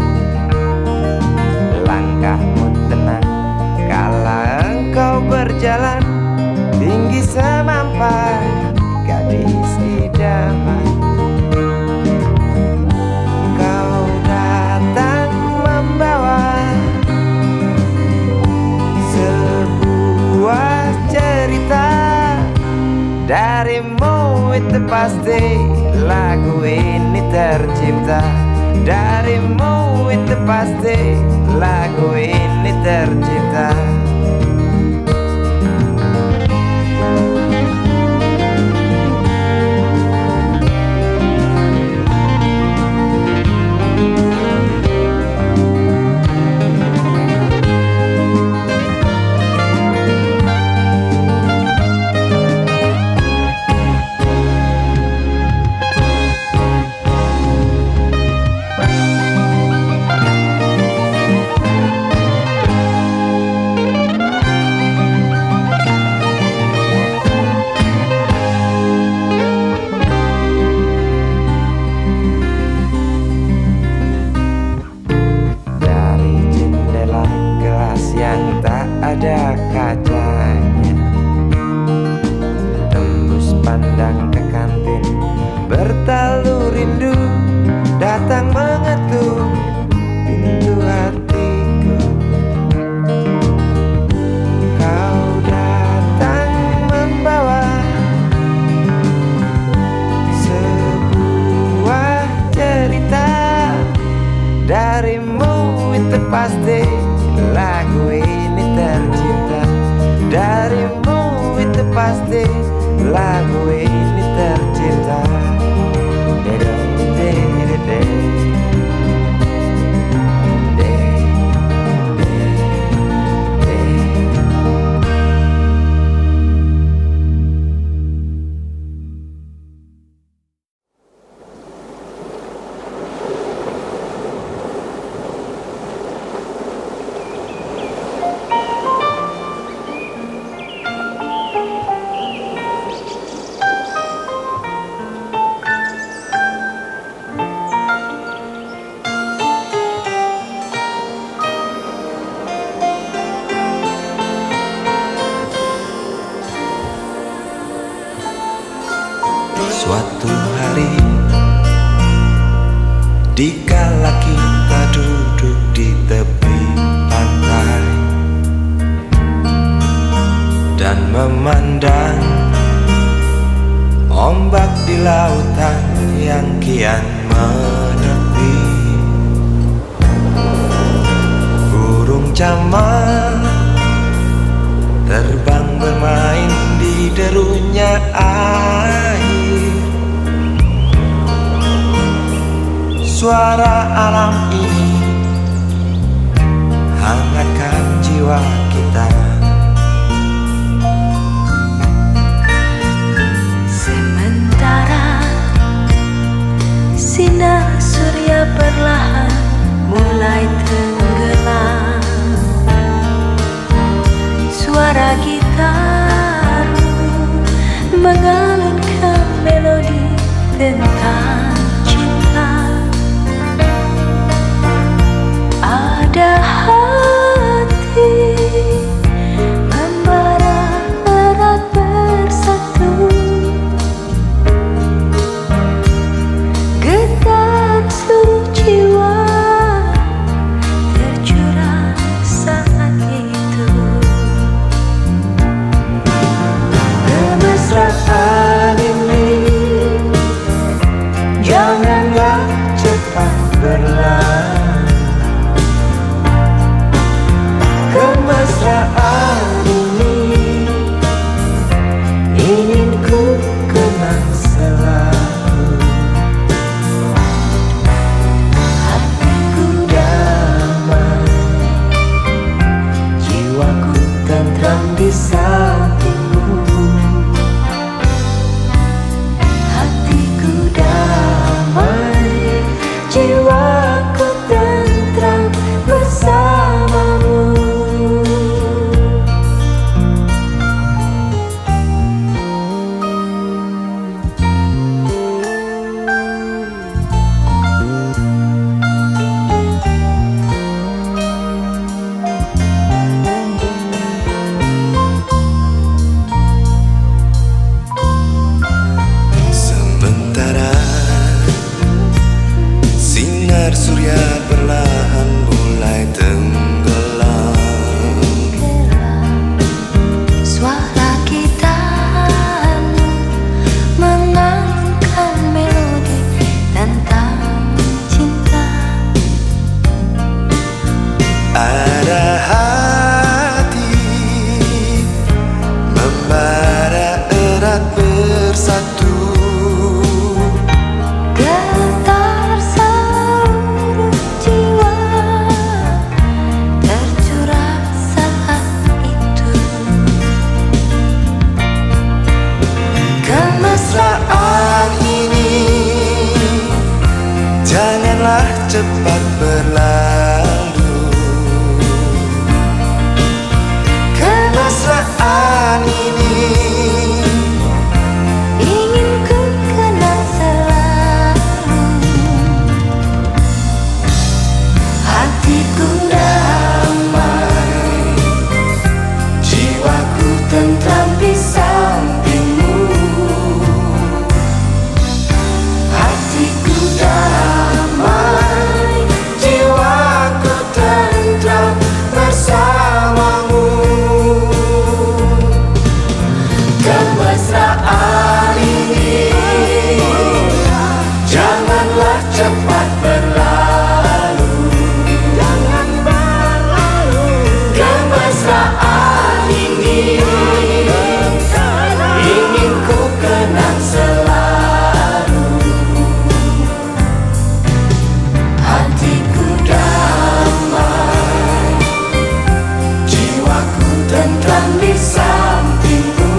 Speaker 2: tercipta. Darimu itu pasti lagu ini tercipta. Yang tak ada kacanya, tembus pandang ke kantin, bertalu rindu datang mengetuk pintu hatiku. Kau datang membawa sebuah cerita. Darimu itu pasti lagu ini tercipta. Darimu itu pasti lagu ini tercipta. Suatu hari, dikala kita duduk di tepi pantai dan memandang ombak di lautan yang kian menepi, burung camar terbang bermain di derunya air. Suara alam ini hangatkan jiwa kita.
Speaker 6: Sementara sinar surya perlahan mulai tenggelam, suara gitar mengalunkan melodi tentang cinta. Ada hati membara erat bersatu, getar seluruh jiwa tercurah saat itu.
Speaker 2: Kemesraan ini janganlah cepat berlalu. Kemesraan ini ingin ku kenang selalu. Hatiku damai, jiwaku tentram di sampingmu.
Speaker 6: Hatiku damai, jiwaku tentram bersamamu.
Speaker 2: Sementara sinar surya perlahan mulai tenggelam,
Speaker 6: Suara gitar mengalunkan melodi tentang
Speaker 3: Janganlah cepat berlalu. Kemesraan ini
Speaker 6: ingin ku kenang selalu. Hatiku damai, jiwaku tentram di sampingmu. Hatiku damai, jiwaku tentram bersamamu. Kemesraan ini janganlah cepat berlalu. Jangan berlalu. Kemesraan ini ingin ku kenang selalu. Hatiku damai, jiwaku tentram di sampingmu.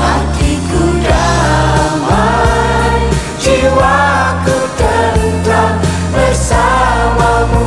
Speaker 6: Hatiku damai, jiwaku tentram bersamamu.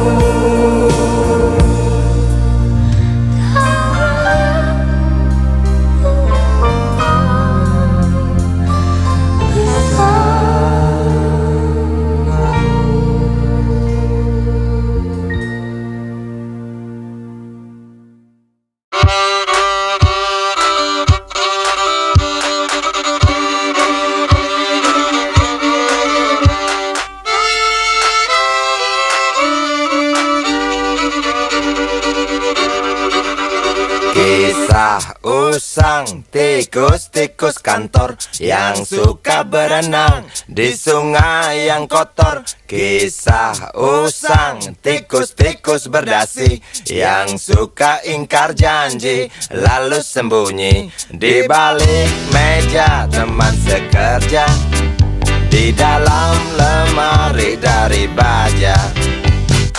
Speaker 2: Kisah usang tikus-tikus kantor yang suka berenang di sungai yang kotor. Kisah usang tikus-tikus berdasi yang suka ingkar janji lalu sembunyi di balik meja teman sekerja, di dalam lemari dari baja.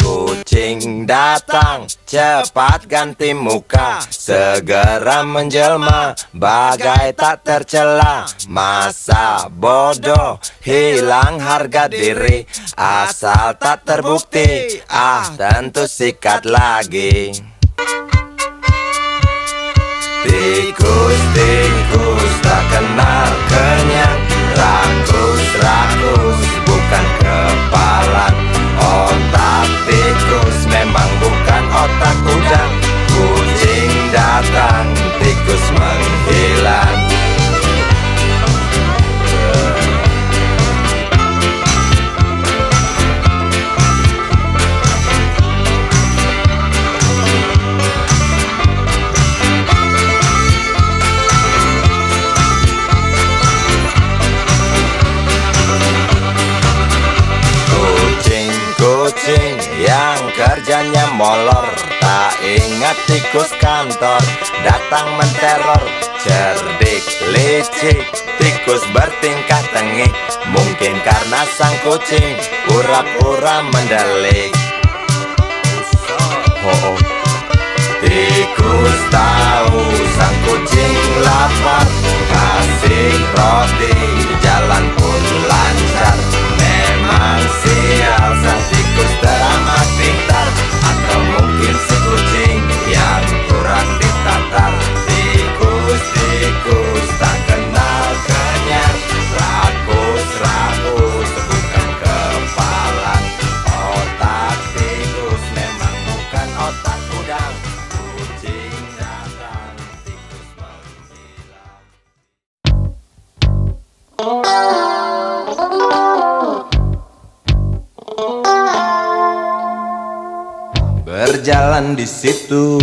Speaker 2: Kucing datang, cepat ganti muka, segera menjelma, bagai tak tercela. Masa bodoh, hilang harga diri, asal tak terbukti, tentu sikat lagi. Tikus-tikus tak kenal kenyang, rakus-rakus bukan kepalan. Otak tikus memang bukan otak udang. Kucing datang, tikus menghilang. Kucing yang kerjanya molor, tak ingat tikus kantor datang menteror. Cerdik, licik, tikus bertingkah tengik, mungkin karena sang kucing pura-pura mendelik. Tikus tahu sang kucing lapar, kasih roti, jalan pun lancar. Memang sial sang tikus teramat pintar, atau mungkin si kucing yang kurang ditatar. Tikus-tikus tak kenal kenyang, rakus-rakus bukan kepalang. Otak tikus memang bukan otak udang. Kucing datang, tikus menghilang. Berjalan di situ,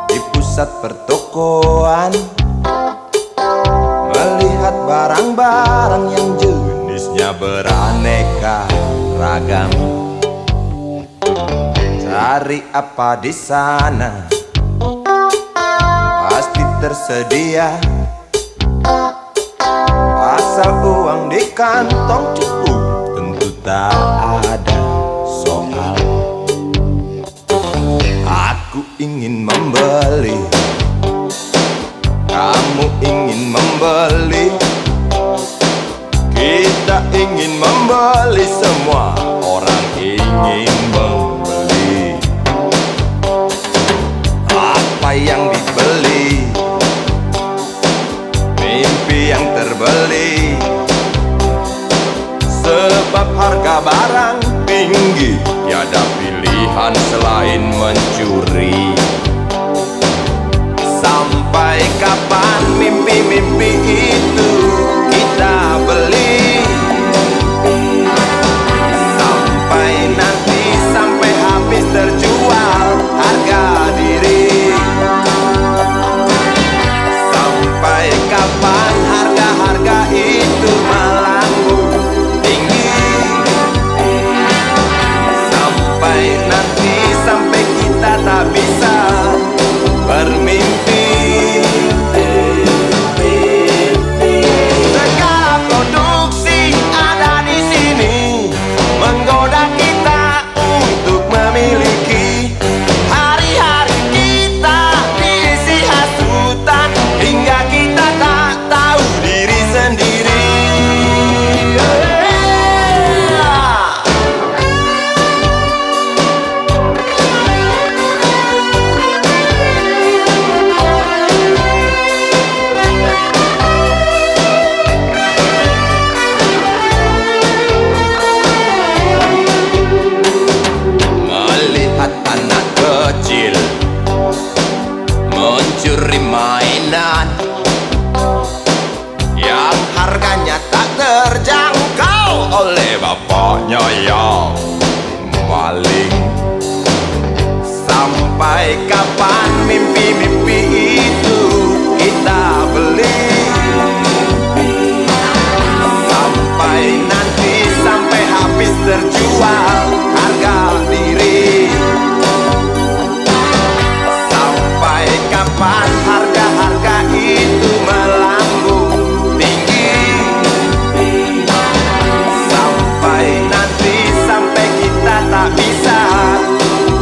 Speaker 2: di pusat pertokoan, melihat barang-barang yang jenisnya beraneka ragam. Cari apa di sana, pasti tersedia, asal uang di kantong cukup, tentu tak ada soal. Aku ingin membeli, kamu ingin membeli, ingin membeli, semua orang ingin membeli. Apa yang dibeli? Mimpi yang terbeli. Sebab harga barang tinggi, tiada pilihan selain mencuri. Sampai kapan mimpi-mimpi itu kita beli? Sampai nanti, sampai habis terjual harga diri. Sampai kapan harga-harga itu melambung tinggi? Sampai nanti, sampai kita tak bisa bermimpi. Segala produksi ada di sini menggoda kita untuk memiliki. Hari-hari kita diisi hasutan hingga kita tak tahu diri sendiri. Melihat anak kecil mencuri mainan yang harganya tak terjangkau oleh bapaknya yang maling. Sampai kapan mimpi-mimpi itu kita beli? Sampai nanti, sampai habis terjual harga diri. Sampai kapan harga-harga itu melambung tinggi? Sampai nanti, sampai kita tak bisa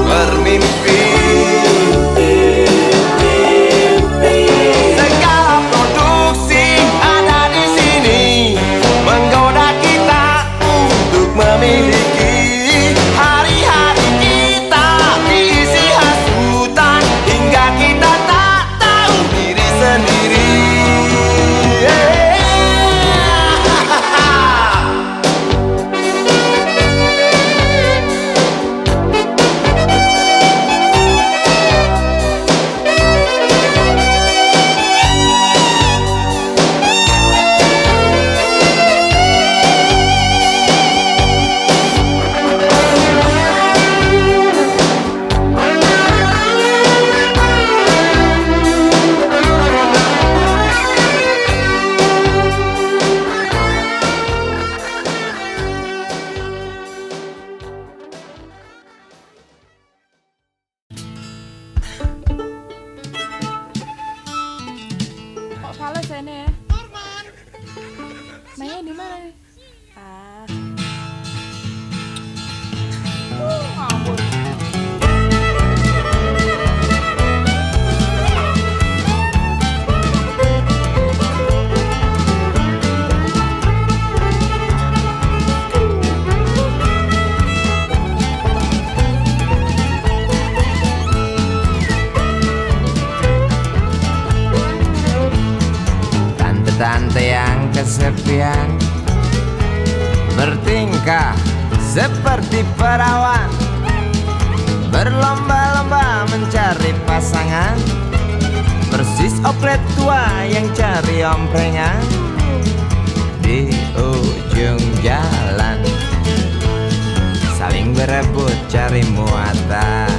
Speaker 2: bermimpi. Segala produksi ada di sini menggoda kita untuk memiliki. Hari-hari kita diisi hasutan hingga kita tak tahu diri sendiri.
Speaker 7: Kok fales ini? Mainnya di mana? Ngawur.
Speaker 2: Tante yang kesepian bertingkah seperti perawan, berlomba-lomba mencari pasangan, persis oplet tua yang cari omprengan di ujung jalan, saling berebut cari muatan.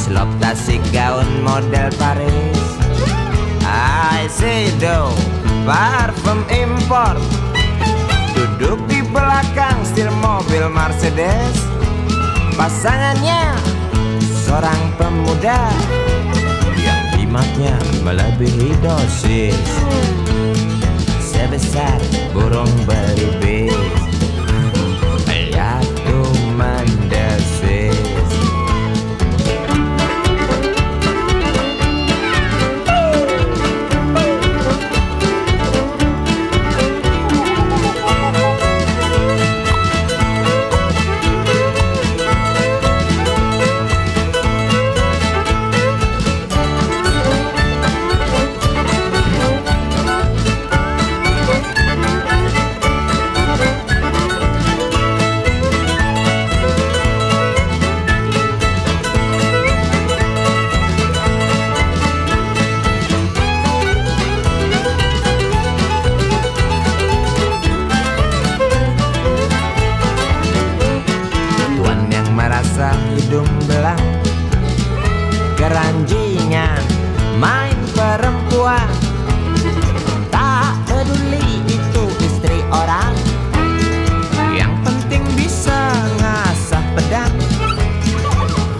Speaker 2: Selop tasik gaun model Paris, Shiseido parfum impor, duduk di belakang setir mobil Mercedes. Pasangannya seorang pemuda yang jimatnya melebihi dosis, sebesar burung belibis. Aku mendesis. membelah, keranjingan main perempuan. Tak peduli itu istri orang, yang penting bisa ngasah pedang,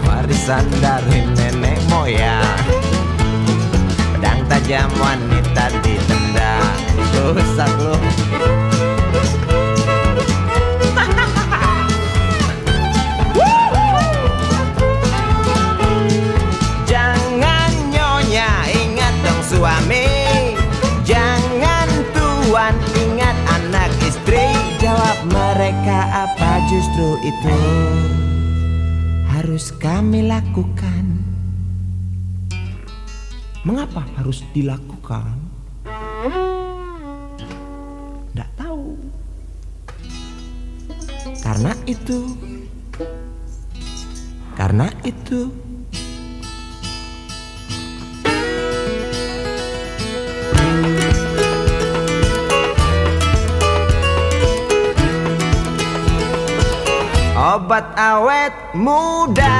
Speaker 2: warisan dari nenek moyang. Pedang tajam wanita ditendang. Rusak lu. Jangan nyonya, ingat dong suami. Jangan tuan, ingat anak istri. Jawab mereka apa justru itu harus kami lakukan. Mengapa harus dilakukan? Nggak tahu. Karena itu. Obat awet muda